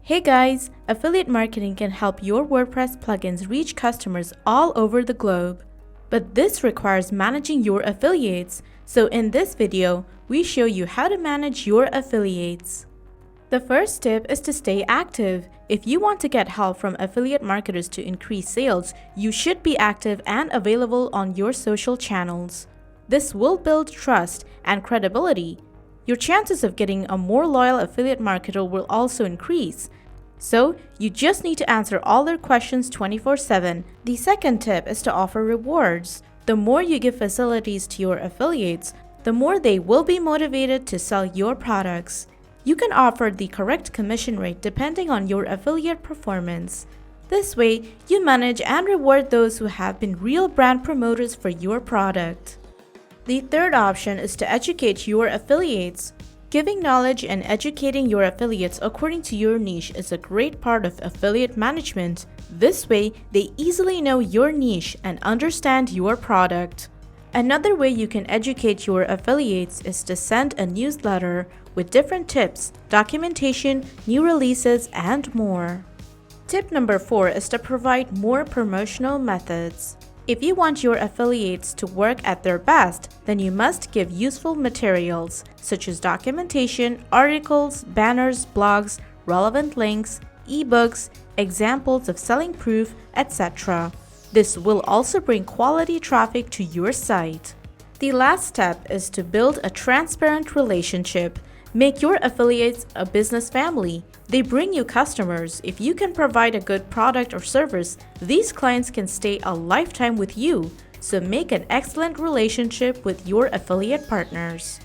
Hey guys, affiliate marketing can help your WordPress plugins reach customers all over the globe. But this requires managing your affiliates. So in this video, we show you how to manage your affiliates. The first tip is to stay active. If you want to get help from affiliate marketers to increase sales, you should be active and available on your social channels. This will build trust and credibility. Your chances of getting a more loyal affiliate marketer will also increase. So, you just need to answer all their questions 24/7. The second tip is to offer rewards. The more you give facilities to your affiliates, the more they will be motivated to sell your products. You can offer the correct commission rate depending on your affiliate performance. This way, you manage and reward those who have been real brand promoters for your product. The third option is to educate your affiliates. Giving knowledge and educating your affiliates according to your niche is a great part of affiliate management. This way, they easily know your niche and understand your product. Another way you can educate your affiliates is to send a newsletter with different tips, documentation, new releases, and more. Tip number 4 is to provide more promotional methods. If you want your affiliates to work at their best, then you must give useful materials such as documentation, articles, banners, blogs, relevant links, ebooks, examples of selling proof, etc. This will also bring quality traffic to your site. The last step is to build a transparent relationship. Make your affiliates a business family. They bring you customers. If you can provide a good product or service, these clients can stay a lifetime with you. So make an excellent relationship with your affiliate partners.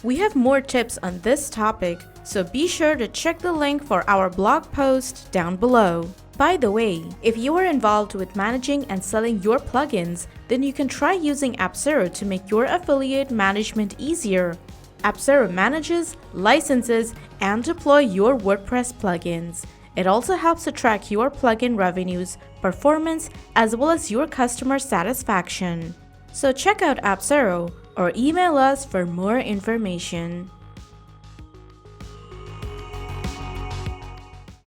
We have more tips on this topic, so be sure to check the link for our blog post down below. By the way, if you are involved with managing and selling your plugins, then you can try using Appsero to make your affiliate management easier. Appsero manages, licenses, and deploys your WordPress plugins. It also helps to track your plugin revenues, performance, as well as your customer satisfaction. So check out Appsero or email us for more information.